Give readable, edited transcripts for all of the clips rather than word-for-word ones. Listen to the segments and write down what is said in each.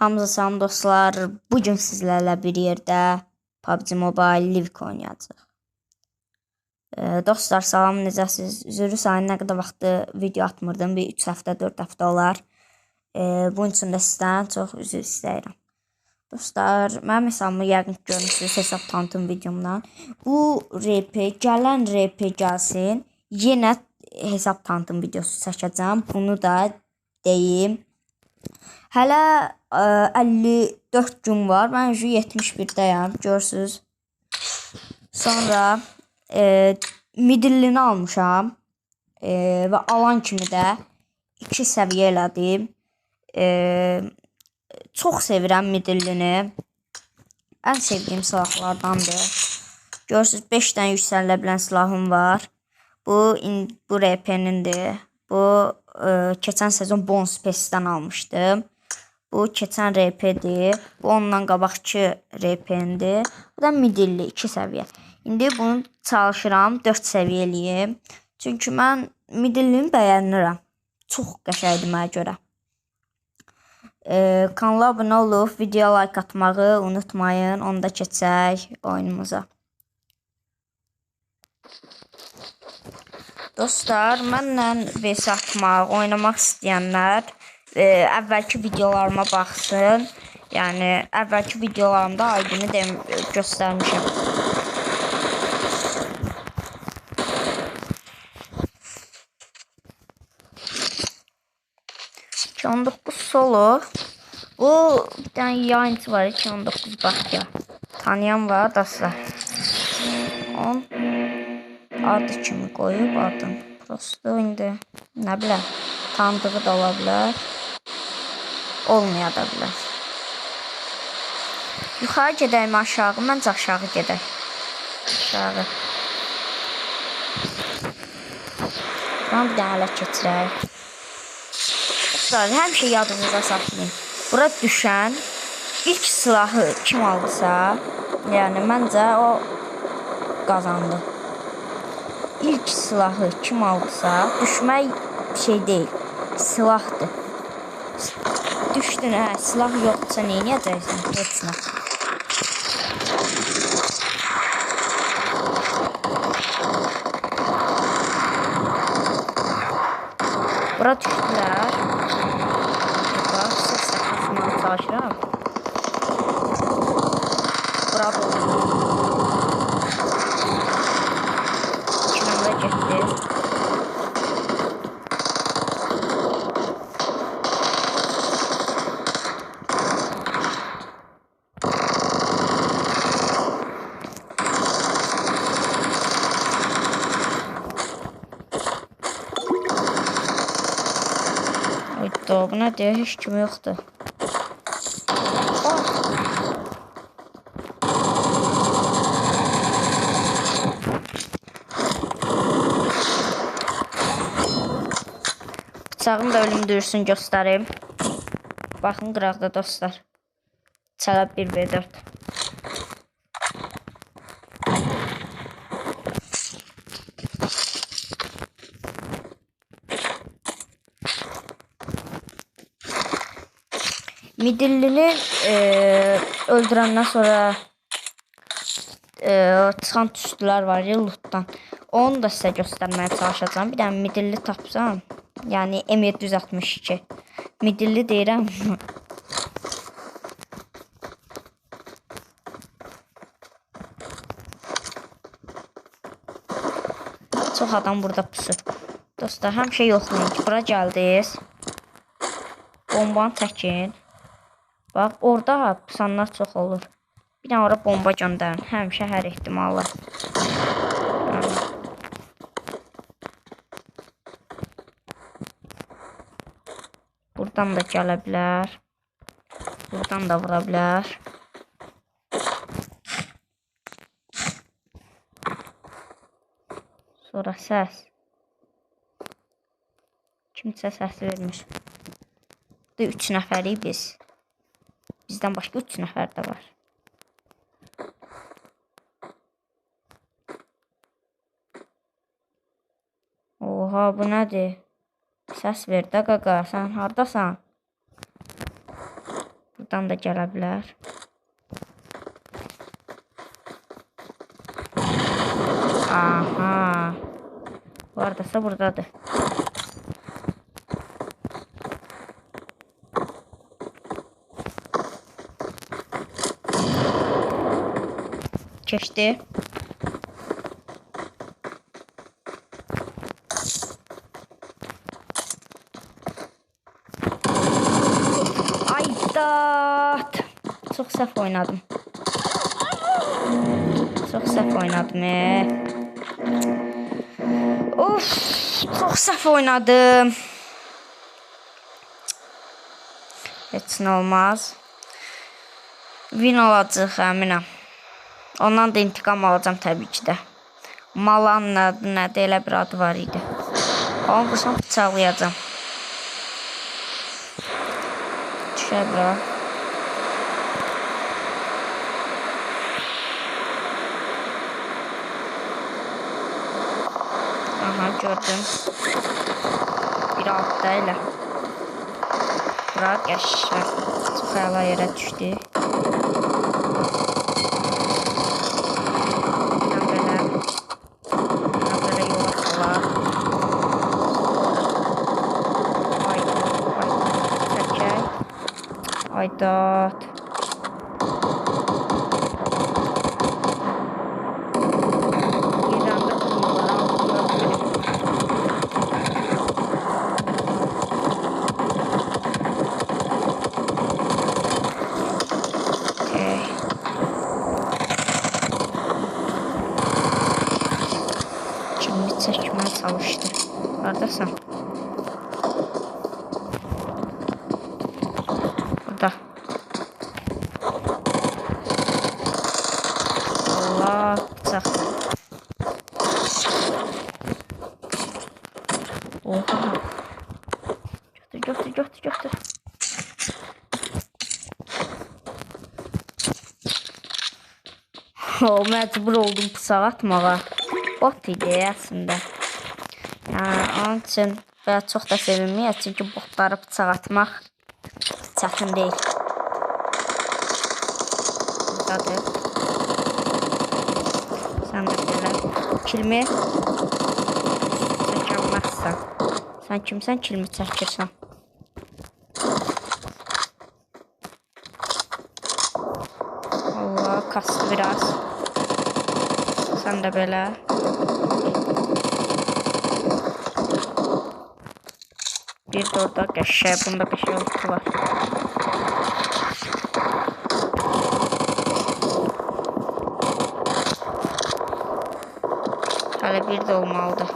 Hamınıza salam dostlar. Bugün sizlərlə bir yerdə PUBG Mobile Live oynayacağıq. Dostlar salam, necəsiz? Üzrü sayın nə qədər vaxtı video atmırdım. Bir 3 həftə, 4 həftə olar. Bunun üçün də sizdən çox üzr istəyirəm. Dostlar, mənim hesabımı yəqin görmüsünüz hesab tanıtım videomdan. Bu gələn RP gəlsin. Yenə hesab tanıtım videosu çəkəcəm. Bunu da deyim. Hələ 54 gün var. Mən 71-dəyəm. Görürsüz. Sonra midillini almışam. Və alan kimi də 2 səviyyə elədim. Çox sevirəm midillini. Ən sevdiyim silahlardandır. Görürsüz 5 dənə yüksələ bilən silahım var. Bu RP-nindir. Bu keçən sezon bonus PES-dən almışdım. Bu keçən RP-dir. Bu ondan qabaqçı RP-dir. Bu da midilli 2 səviyyə. İndi bunu çalışıram 4 səviyyə eləyim. Çünki mən midillini bəyənirəm. Çox qəşəngdir mənə görə. Kanala abunə olub videoya like atmağı unutmayın. Onda keçək oyunumuza. Dostlar, mənlə VS atmaq, oynamaq istəyənlər əvvəlki videolarıma baxsın. Yəni əvvəlki videolarımda aydını göstərmişəm. $219 solo. Bu bir tane yayıncı var, $219 bak ya. Tanıyan var dostlar. Adı kimi qoyub adın. Prosto indi nə biləm, tanıdığı da ola bilər. Olmaya da bilər. Yuxarı gedəyim aşağı, məncə aşağı gedək. Aşağı. Buradan bir dənə hələ keçirək. Dostlar, həmişə yadınıza saxlayın. Bura düşən ilk silahı kim aldısa, yəni məncə o qazandı. İlk silahı kim aldısa, düşmək şey deyil, silahdır. Düşdün, silah yoxdursa nə edəcəksən? Heç nə. Bura düşdülər. Bax, səs səkəsindən çalışıram. Bura doldu. 2 nömrə getdi. Bu nə deyir? Heç kimi yoxdur. Bıçağım da ölümdürürsün göstəreyim. Baxın qıraqda dostlar. Çələ 1v4. Midillini öldürəndən sonra çıxan tüstülər var ya lootdan. Onu da sizə göstərməyə çalışacağım. Bir dənə midilli tapsam. Yəni M762. Midilli deyirəm. Çox adam burada pusur. Dostlar, həmişə yoxlayın ki, bura gəldiniz. Bombanı çəkin. Bax, orada pusanlar çox olur. Bir dənə ora bomba göndərin. Həmişə hər ehtimalla. Buradan da gələ bilər. Buradan da vura bilər. Sonra səs. Kimsə səs vermiş. 3 nəfərik biz. Bizdən başqa 3 nəfər də var. Oha, bu nədir? Səs ver də qaqa, sən hardasan? Buradan da gələ bilər. Aha. Buradasa buradadır. Keçdi. Aydat. Çox səhv oynadım. Çox səhv oynadım. Of, çox səhv oynadım. Heç nə olmaz. Win alacaq, əminəm. Ondan da intiqam alacağım təbii ki də. Malan nədir, elə bir adı var idi. Onu vursam bıçaqlayacağım. Düşə bura. Aha, gördüm. Bir altda elə. Bura qəşəng. Çox əla yerə düşdü. Aydat. İranda Kimi çəkməyə çalışdı. Haradasan? Burada. Allah, bıçaq. Oha. Götür. O, məcbur oldum bıçaq atmağa. Bot idi əslində. Yəni, onun üçün belə çox da sevinməyək. Çünki botları bıçaq atmaq çətin deyil. Buradadır. Sən də belə kilmi çəkilməzsən. Sən kimsən, kilmi çəkirsən? Allah, kastı biraz. Sən də belə. Bir de orada qəşəng, bunda qəşəng ultu var. Hələ bir də olmalıdır.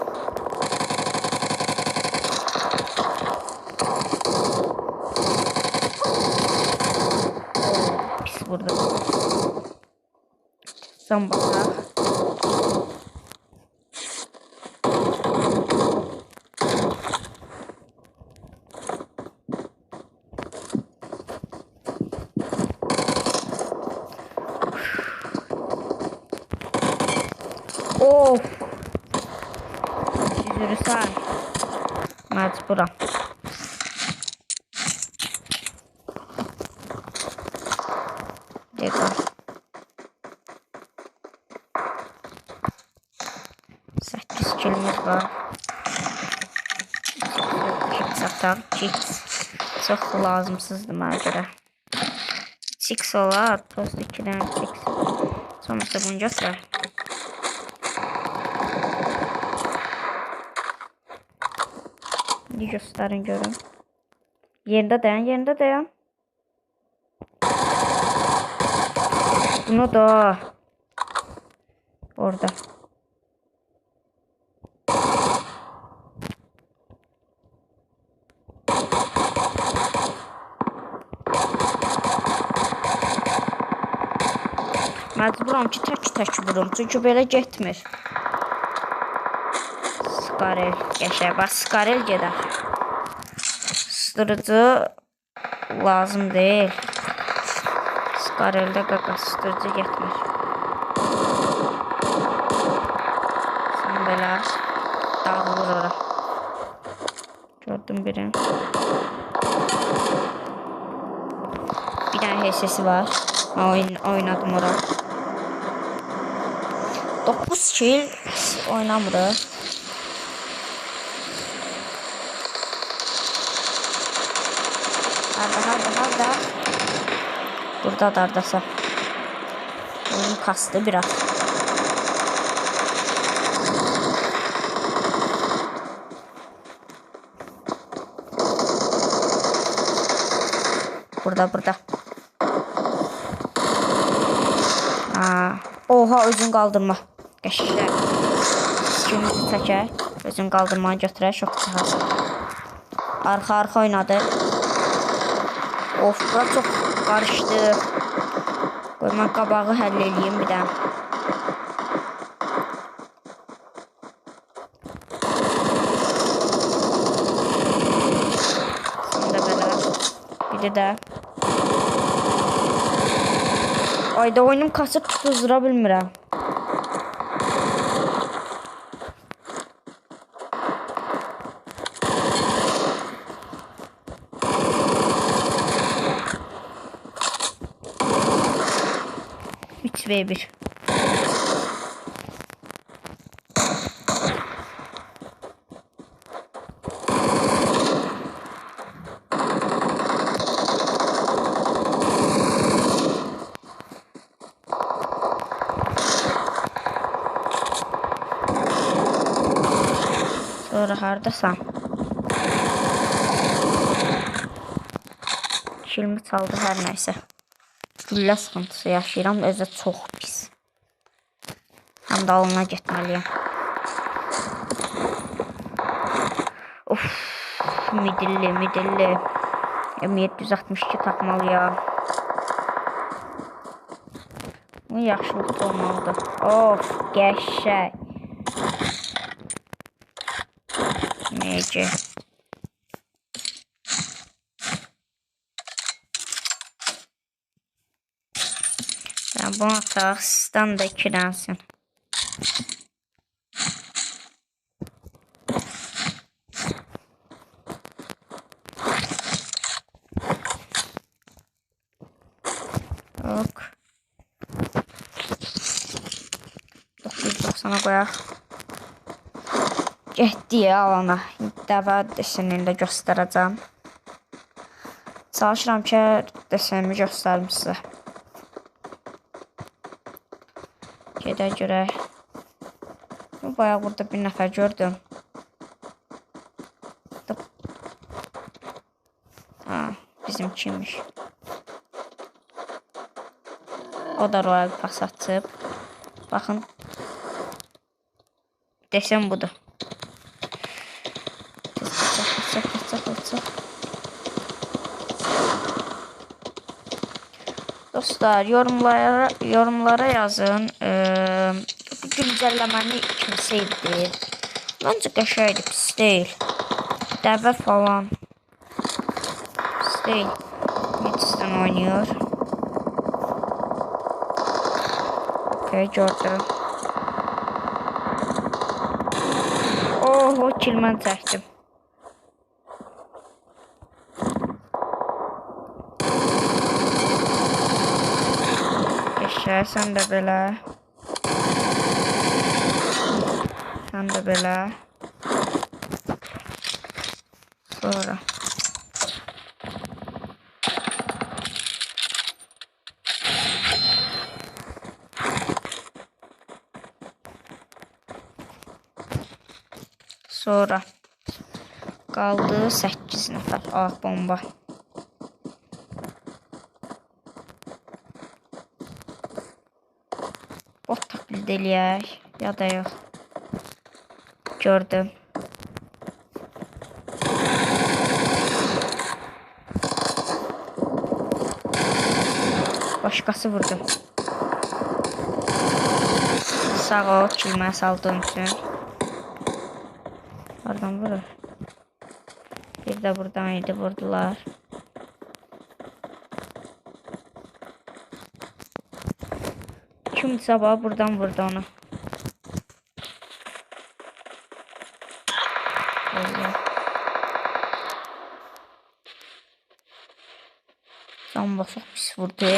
Pis burada. Sən baxaq. Of. Üzürsən. Məcburam. Dəqiqə. 8 kilimiz var. Sataq. Çox lazımsızdır mənə görə. 6 olar. Prosto 2-dən 6. Sonrası bunu götürər. Bir gösterin görün. Yerinde dayan. Bunu da orada. Məcburam ki, tək vurum. Çünki belə getmir. Skarel. Qəşəng. Bax, skarel gedər. Susturucu lazım deyil. Skareldə qaqa susturucu getmir. Sən belə dağılır ora. Gördüm birini. Bir tane HS'si var. Oynadım ora. 9 kill oynamırıq. Harda. Burada dardasa. Oyun kastı biraz. Burada. Oha, özün qaldırma. Qəşənglər. Skillimizi çəkək. Özün qaldırmanı götürək. Çox cihaz. Arxa oynadı. Of, bura çox qarışdı. Qoy, mən qabağı həll edeyim bir də. Sonra belə. Biri də. Ayda oyunum kasıb tuzdura bilmirəm. V1. Sonra hardasan? Kilimi çaldı, hər nəysə. Güllə sıxıntısı yaşayıram, özü çox pis. Həm də alına getməliyəm. Of, midilli. M762 tapmalıyam. Bu yaxşılıq olmalıdır. Of, qəşəng. Necə? Bunu ataq, sizdən də ikilənsin. Ok. 990'a qoyaq. Getdi alana. Dəvə desenini də göstərəcəm. Çalışıram ki, desenimi göstərim sizə. Gedək görək. Bayağı burada bir nəfər gördüm. Bizimkiymiş. O da Royal Pass açıb. Baxın. Desem budur. Qaçaq. Dostlar, yorumlara yazın. Güncəlləməni kim sevdi? Məncə qəşəngdir, pis deyil. Dəvə falan. Pis deyil. Metisdən oynayır. Okay, gördüm. O kill mən çəkdim. Qəşəng, sən də belə. Sən də belə. Sonra. Sonra. Qaldı 8 nəfər. Ah, bomba. Bot taklid eləyək. Ya da yox. Gördüm. Başqası vurdu. Sağ ol, kilmə saldığın üçün. Oradan vurur. Bir də buradan idi, vurdular. Kim sabah buradan vurdu onu. Can basıq pis vurdu.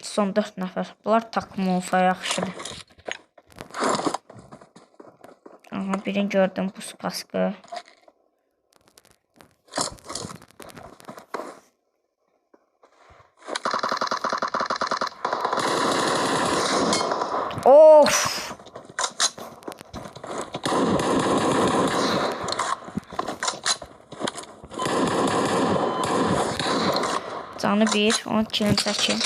Son 4 nəfər. Bunlar takım olsa yaxşıdır. Aha, birini gördüm buz kaskı. Of! Canı bir, onu kilin çəkin.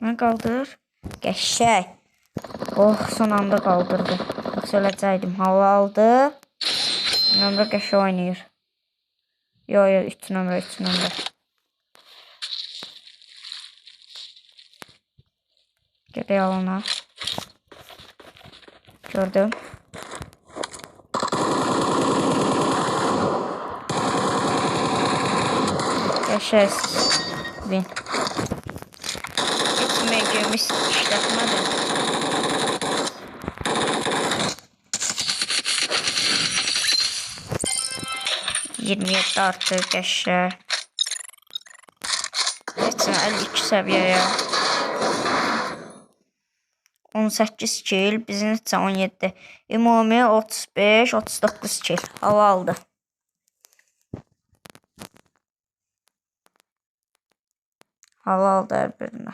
Mən qaldır. Qəşək. Oh, son anda qaldırdı. Yoxsa öləcəkdim. Hava aldı. Nömrə qəşək oynayır. Yo, 3 nömrə, 3 nömrə. Gedək alına. Gördüm. Qəşəksiz. Win. Heç məcəmis işlətmədi. %27 artı qəşək. Keçin 52 səviyyəyə. 18 kill, bizim üçün 17. Ümumi 35-39 kill. Hava aldı. Hava aldı hər birinə.